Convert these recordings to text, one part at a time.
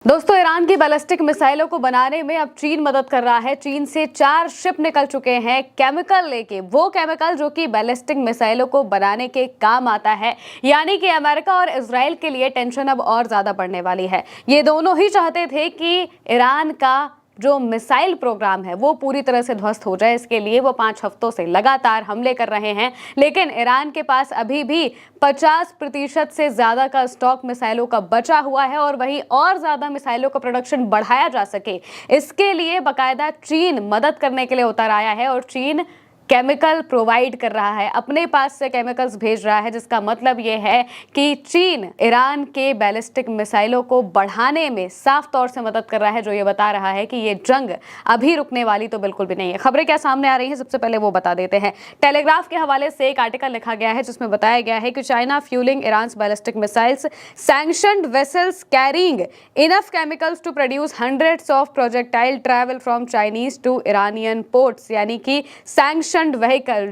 दोस्तों, ईरान की बैलिस्टिक मिसाइलों को बनाने में अब चीन मदद कर रहा है। चीन से 4 शिप निकल चुके हैं केमिकल लेके, वो केमिकल जो कि बैलिस्टिक मिसाइलों को बनाने के काम आता है। यानी कि अमेरिका और इजराइल के लिए टेंशन अब और ज्यादा बढ़ने वाली है। ये दोनों ही चाहते थे कि ईरान का जो मिसाइल प्रोग्राम है वो पूरी तरह से ध्वस्त हो जाए। इसके लिए वो 5 हफ्तों से लगातार हमले कर रहे हैं, लेकिन ईरान के पास अभी भी 50% से ज्यादा का स्टॉक मिसाइलों का बचा हुआ है और वहीं और ज्यादा मिसाइलों का प्रोडक्शन बढ़ाया जा सके, इसके लिए बाकायदा चीन मदद करने के लिए उतर आया है और चीन केमिकल प्रोवाइड कर रहा है, अपने पास से केमिकल्स भेज रहा है, जिसका मतलब यह है कि चीन ईरान के बैलिस्टिक मिसाइलों को बढ़ाने में साफ तौर से मदद कर रहा है, जो ये बता रहा है कि ये जंग अभी रुकने वाली तो बिल्कुल भी नहीं है। खबरें क्या सामने आ रही हैं, सबसे पहले वो बता देते हैं। टेलीग्राफ के हवाले से एक आर्टिकल लिखा गया है जिसमें बताया गया है कि China fuelling Iran ballistic missiles, sanctioned vessels carrying enough chemicals to produce hundreds of projectile travel from Chinese to Iranian ports. यानी कि सैंक्शन व्हीकल,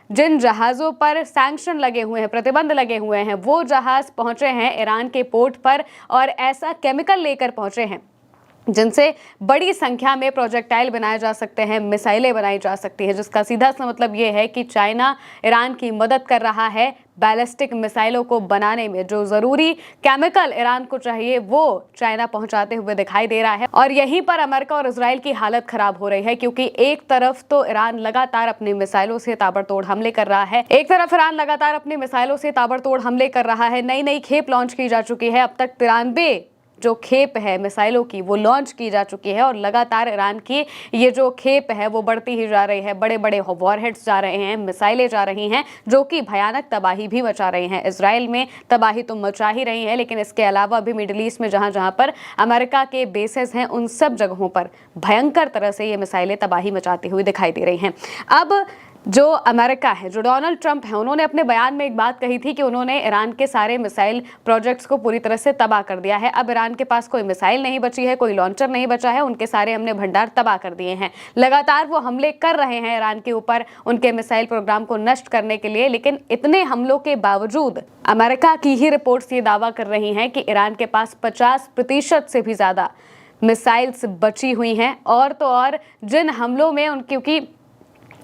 जिन जहाजों पर सैंक्शन लगे हुए हैं, प्रतिबंध लगे हुए हैं, वो जहाज पहुंचे हैं ईरान के पोर्ट पर और ऐसा केमिकल लेकर पहुंचे हैं जिनसे बड़ी संख्या में प्रोजेक्टाइल बनाए जा सकते हैं, मिसाइलें बनाई जा सकती हैं, जिसका सीधा सा मतलब ये है कि चाइना ईरान की मदद कर रहा है बैलिस्टिक मिसाइलों को बनाने में। जो जरूरी केमिकल ईरान को चाहिए वो चाइना पहुंचाते हुए दिखाई दे रहा है और यहीं पर अमेरिका और इजराइल की हालत खराब हो रही है, क्योंकि एक तरफ तो ईरान लगातार अपनी मिसाइलों से ताबड़तोड़ हमले कर रहा है, एक तरफ ईरान लगातार अपनी मिसाइलों से ताबड़तोड़ हमले कर रहा है। नई नई खेप लॉन्च की जा चुकी है, अब तक 93 जो खेप है मिसाइलों की वो लॉन्च की जा चुकी है और लगातार ईरान की ये जो खेप है वो बढ़ती ही जा रही है। बड़े बड़े वॉरहेड्स जा रहे हैं, मिसाइलें जा रही हैं, जो कि भयानक तबाही भी मचा रही हैं। इजराइल में तबाही तो मचा ही रही है, लेकिन इसके अलावा भी मिडिल ईस्ट में जहां जहां पर अमेरिका के बेसेस हैं, उन सब जगहों पर भयंकर तरह से ये मिसाइलें तबाही मचाती हुई दिखाई दे रही हैं। अब जो अमेरिका है, जो डोनाल्ड ट्रंप है, उन्होंने अपने बयान में एक बात कही थी कि उन्होंने ईरान के सारे मिसाइल प्रोजेक्ट्स को पूरी तरह से तबाह कर दिया है। अब ईरान के पास कोई मिसाइल नहीं बची है, कोई लॉन्चर नहीं बचा है, उनके सारे हमने भंडार तबाह कर दिए हैं। लगातार वो हमले कर रहे हैं ईरान के ऊपर उनके मिसाइल प्रोग्राम को नष्ट करने के लिए, लेकिन इतने हमलों के बावजूद अमेरिका की ही रिपोर्ट्स ये दावा कर रही हैं कि ईरान के पास 50% से भी ज्यादा मिसाइल्स बची हुई हैं। और तो और जिन हमलों में क्योंकि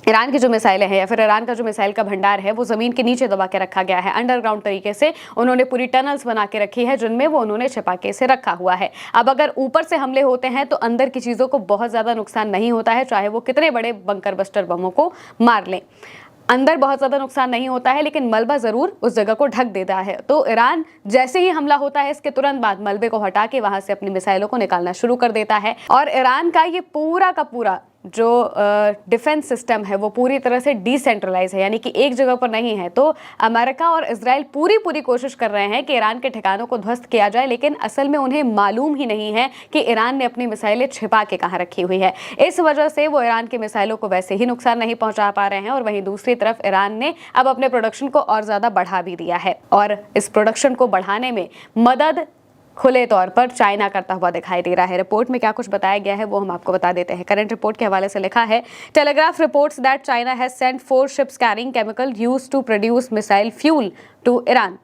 ईरान की जो मिसाइलें हैं या फिर ईरान का जो मिसाइल का भंडार है वो जमीन के नीचे दबा के रखा गया है, अंडरग्राउंड तरीके से उन्होंने पूरी टनल्स बना के रखी है जिनमें वो उन्होंने छिपा के से रखा हुआ है। अब अगर ऊपर से हमले होते हैं तो अंदर की चीजों को बहुत ज्यादा नुकसान नहीं होता है, चाहे वो कितने बड़े बंकर बस्टर बमों को मार लें, अंदर बहुत ज्यादा नुकसान नहीं होता है, लेकिन मलबा जरूर उस जगह को ढक देता है। तो ईरान जैसे ही हमला होता है इसके तुरंत बाद मलबे को हटा के वहां से अपनी मिसाइलों को निकालना शुरू कर देता है और ईरान का ये पूरा का पूरा जो डिफेंस सिस्टम है वो पूरी तरह से डिसेंट्रलाइज है, यानी कि एक जगह पर नहीं है। तो अमेरिका और इजराइल पूरी कोशिश कर रहे हैं कि ईरान के ठिकानों को ध्वस्त किया जाए, लेकिन असल में उन्हें मालूम ही नहीं है कि ईरान ने अपनी मिसाइलें छिपा के कहाँ रखी हुई है। इस वजह से वो ईरान की मिसाइलों को वैसे ही नुकसान नहीं पहुंचा पा रहे हैं और वहीं दूसरी तरफ ईरान ने अब अपने प्रोडक्शन को और ज्यादा बढ़ा भी दिया है और इस प्रोडक्शन को बढ़ाने में मदद खुले तौर पर चाइना करता हुआ दिखाई दे रहा है। रिपोर्ट में क्या कुछ बताया गया है वो हम आपको बता देते हैं। करंट रिपोर्ट के हवाले से लिखा है, telegraph reports that China has sent 4 ships carrying chemical used to produce missile fuel to Iran.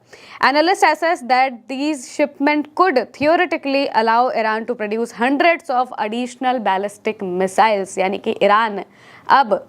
Analysts assess that these shipment could theoretically allow Iran to produce hundreds of additional ballistic missiles। यानी कि Iran अब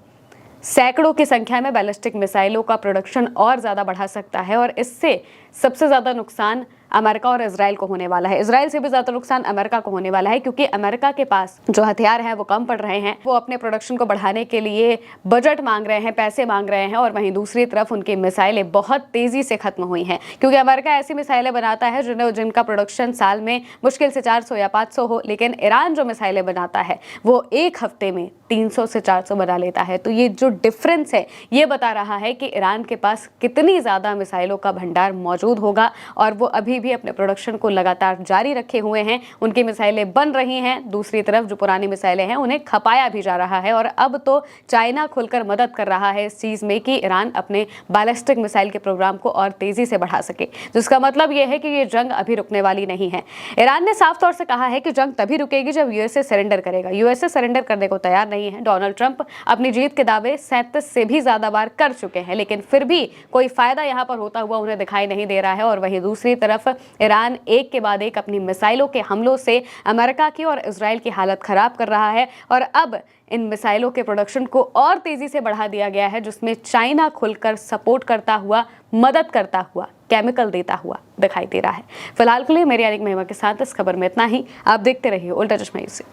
सैकड़ों की संख्या में ballistic मिसाइलों का production और ज्यादा बढ़ा सकता है और इससे सबसे ज्यादा नुकसान अमेरिका और इजराइल को होने वाला है। इजराइल से भी ज्यादा नुकसान अमेरिका को होने वाला है, क्योंकि अमेरिका के पास जो हथियार हैं वो कम पड़ रहे हैं, वो अपने प्रोडक्शन को बढ़ाने के लिए बजट मांग रहे हैं, पैसे मांग रहे हैं और वहीं दूसरी तरफ उनकी मिसाइलें बहुत तेजी से खत्म हुई हैं, क्योंकि अमेरिका ऐसी मिसाइलें बनाता है जिनका प्रोडक्शन साल में मुश्किल से 400 या 500 हो, लेकिन ईरान जो मिसाइलें बनाता है वो एक हफ्ते में 300 से 400 बना लेता है। तो ये जो डिफरेंस है ये बता रहा है कि ईरान के पास कितनी ज्यादा मिसाइलों का भंडार मौजूद होगा और वो अभी भी अपने प्रोडक्शन को लगातार जारी रखे हुए हैं। उनकी मिसाइलें बन रही हैं, दूसरी तरफ जो पुरानी मिसाइलें हैं उन्हें खपाया भी जा रहा है और अब तो चाइना खुलकर मदद कर रहा है इस चीज में कि ईरान अपने बैलिस्टिक मिसाइल के प्रोग्राम को और तेजी से बढ़ा सके, जिसका मतलब यह है कि ये जंग अभी रुकने वाली नहीं है। ईरान ने साफ तौर से कहा है कि जंग तभी रुकेगी जब यूएसए सरेंडर करेगा। यूएसए सरेंडर करने को तैयार नहीं है। डोनाल्ड ट्रंप अपनी जीत के दावे 37 से भी ज्यादा बार कर चुके हैं, लेकिन फिर भी कोई फायदा यहाँ पर होता हुआ उन्हें दिखाई नहीं दे रहा है और वहीं दूसरी तरफ तरफ ईरान एक के बाद एक अपनी मिसाइलों के हमलों से अमेरिका की और इजराइल की हालत खराब कर रहा है और अब इन मिसाइलों के प्रोडक्शन को और तेजी से बढ़ा दिया गया है, जिसमें चाइना खुलकर सपोर्ट करता हुआ, मदद करता हुआ, केमिकल देता हुआ दिखाई दे रहा है। फिलहाल के लिए मेरी यानी महिमा के साथ इस खबर में इतना ही। आप देखते रहिए उल्टा चश्मा यूसी।